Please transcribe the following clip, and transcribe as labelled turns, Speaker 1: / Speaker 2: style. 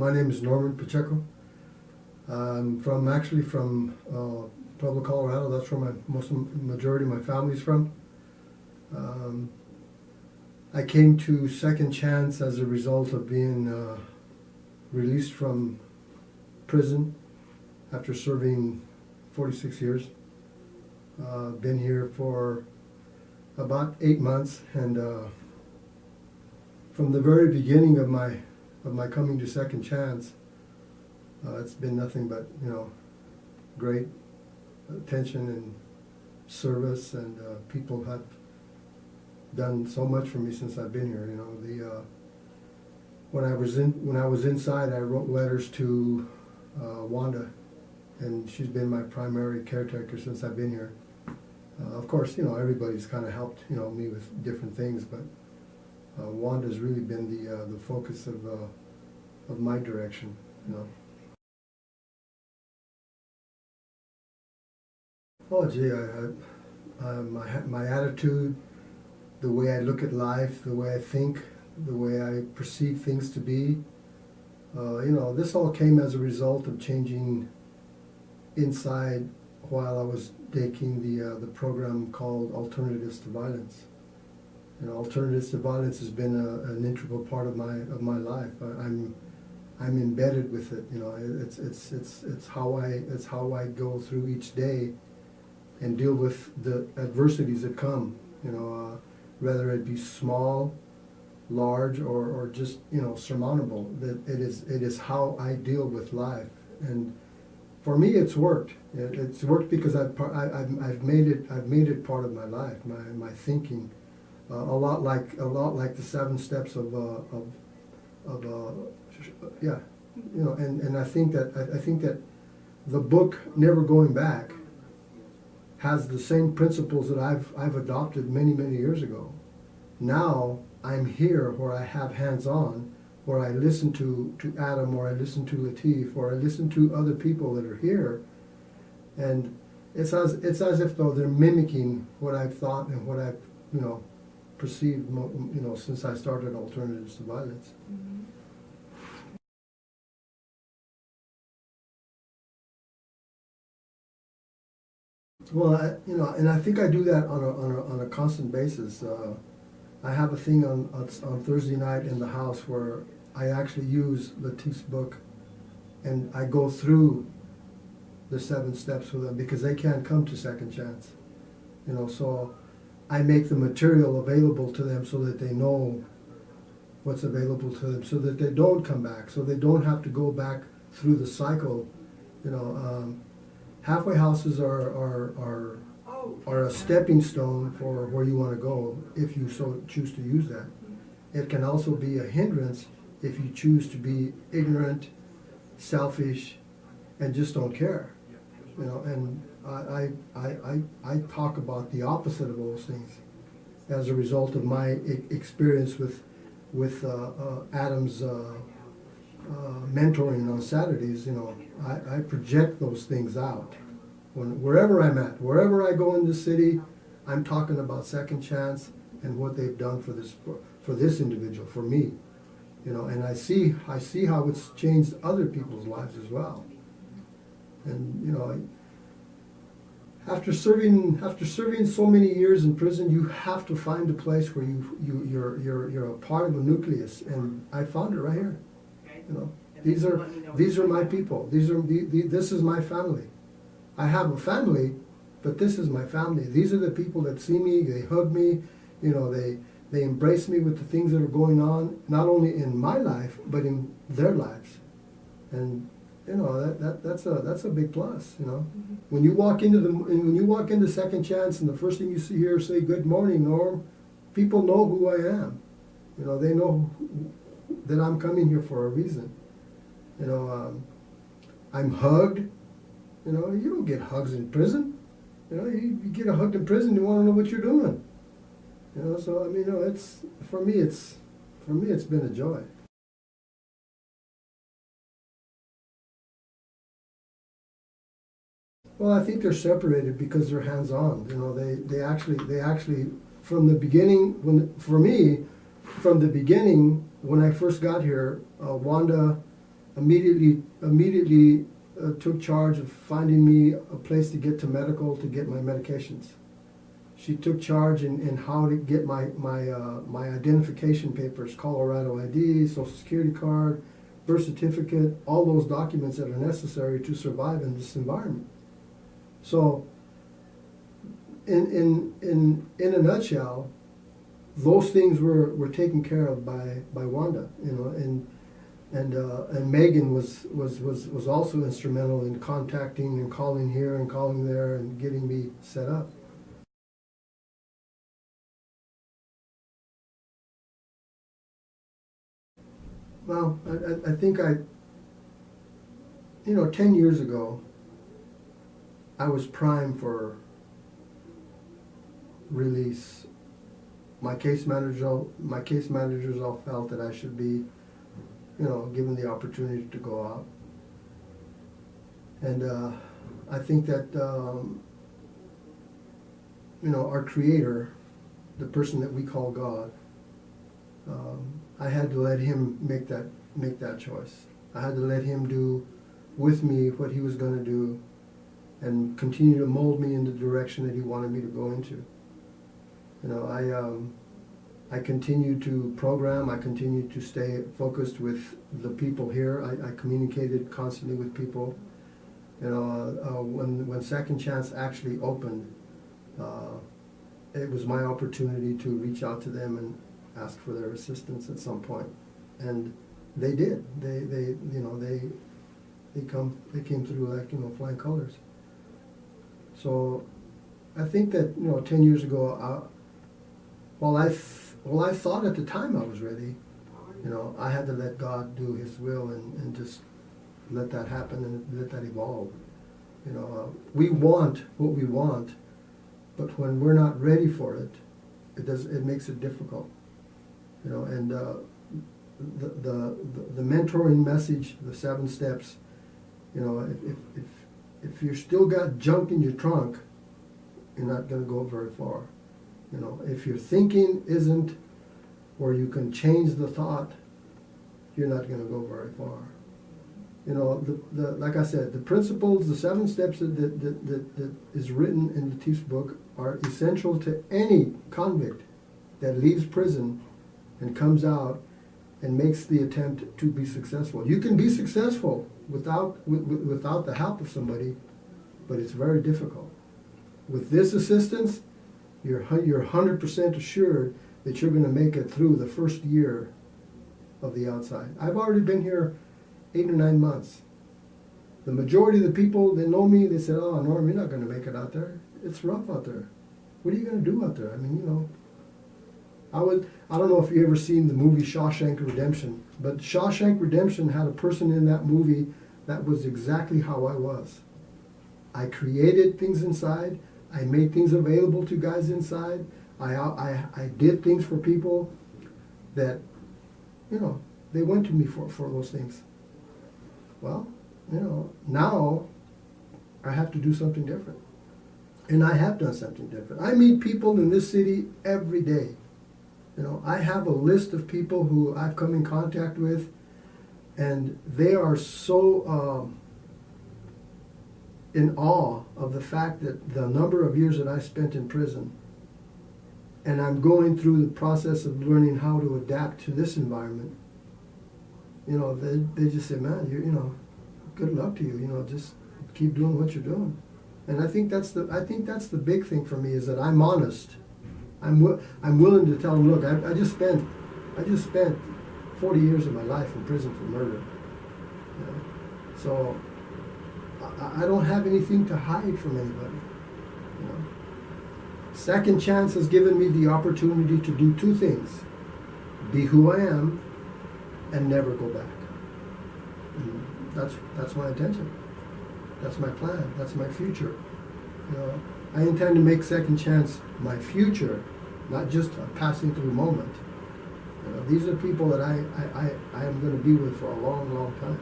Speaker 1: My name is Norman Pacheco. I'm actually from Pueblo, Colorado. That's where majority of my family's from. I came to Second Chance as a result of being released from prison after serving 46 years. Been here for about 8 months, and from the very beginning of my coming to Second Chance, it's been nothing but great attention and service, and people have done so much for me since I've been here. When I was inside, I wrote letters to Wanda, and she's been my primary caretaker since I've been here. Of course, everybody's kind of helped me with different things, but Wanda's really been the focus of my direction. Oh gee, my attitude, the way I look at life, the way I think, the way I perceive things to be. This all came as a result of changing inside while I was taking the program called Alternatives to Violence. Alternatives to Violence has been an integral part of my life. I'm embedded with it. It's how I go through each day and deal with the adversities that come. Whether it be small, large, or just surmountable. That it is how I deal with life, and for me it's worked. It's worked because I've made it part of my life, my thinking. A lot like the 7 steps of yeah, and I think that the book Never Going Back has the same principles that I've adopted many years ago. Now I'm here where I have hands-on, where I listen to Adam, or I listen to Latif, or I listen to other people that are here, and it's as if though they're mimicking what I've thought and what I've perceived since I started Alternatives to Violence. Mm-hmm. Well, and I think I do that on a constant basis. I have a thing on Thursday night in the house where I actually use Latif's book, and I go through the 7 steps with them because they can't come to Second Chance. So I make the material available to them so that they know what's available to them, so that they don't come back, so they don't have to go back through the cycle. Halfway houses are a stepping stone for where you want to go if you so choose to use that. It can also be a hindrance if you choose to be ignorant, selfish, and just don't care. And I talk about the opposite of those things as a result of my experience with Adam's mentoring on Saturdays. I project those things out. Wherever I'm at, wherever I go in the city, I'm talking about Second Chance and what they've done for this individual, for me. And I see how it's changed other people's lives as well. And after serving so many years in prison, you have to find a place where you're a part of a nucleus, and I found it right here. These are my people. This is my family. I have a family, but this is my family. These are the people that see me, they hug me, they embrace me with the things that are going on, not only in my life, but in their lives. And that's a big plus. Mm-hmm. When you walk into Second Chance, and the first thing you hear say, "Good morning, Norm," people know who I am. They know that I'm coming here for a reason. I'm hugged. You don't get hugs in prison. You get a hug in prison, you want to know what you're doing. So it's for me it's been a joy. Well, I think they're separated because they're hands-on. They actually from the beginning, from the beginning when I first got here, Wanda immediately took charge of finding me a place to get to medical to get my medications. She took charge in how to get my identification papers, Colorado ID, Social Security card, birth certificate, all those documents that are necessary to survive in this environment. So, in a nutshell, those things were taken care of by Wanda, you know, and Megan was also instrumental in contacting and calling here and calling there and getting me set up. Well, I think 10 years ago, I was primed for release. My case managers all felt that I should be, given the opportunity to go out. And I think that, our Creator, the person that we call God, I had to let Him make that choice. I had to let Him do with me what He was going to do and continue to mold me in the direction that He wanted me to go into. I continue to program. I continue to stay focused with the people here. I communicated constantly with people. When Second Chance actually opened, it was my opportunity to reach out to them and ask for their assistance at some point, and they did. They came through like flying colors. So I think that 10 years ago, while I thought at the time I was ready, I had to let God do His will and just let that happen and let that evolve. We want what we want, but when we're not ready for it, it makes it difficult. And the mentoring message, the 7 steps. If you still got junk in your trunk, you're not going to go very far. If your thinking isn't where you can change the thought, you're not going to go very far. Like I said, the principles, the 7 steps that is written in Latif's book are essential to any convict that leaves prison and comes out and makes the attempt to be successful. You can be successful without the help of somebody, but it's very difficult. With this assistance, you're 100% assured that you're going to make it through the first year of the outside. I've already been here 8 or 9 months. The majority of the people that know me, they said, "Oh, Norm, you're not going to make it out there. It's rough out there. What are you going to do out there?" I mean, I don't know if you ever seen the movie Shawshank Redemption, but Shawshank Redemption had a person in that movie that was exactly how I was. I created things inside. I made things available to guys inside. I did things for people that, they went to me for those things. Well, now I have to do something different. And I have done something different. I meet people in this city every day. I have a list of people who I've come in contact with, and they are so in awe of the fact that the number of years that I spent in prison, and I'm going through the process of learning how to adapt to this environment. They just say, "Man, good luck to you. Just keep doing what you're doing." And I think that's the big thing for me, is that I'm honest. I'm willing to tell them, look, I just spent 40 years of my life in prison for murder. So I don't have anything to hide from anybody. Second Chance has given me the opportunity to do 2 things: be who I am and never go back. And that's my intention. That's my plan. That's my future. I intend to make Second Chance my future, not just a passing through moment. These are people that I am going to be with for a long, long time.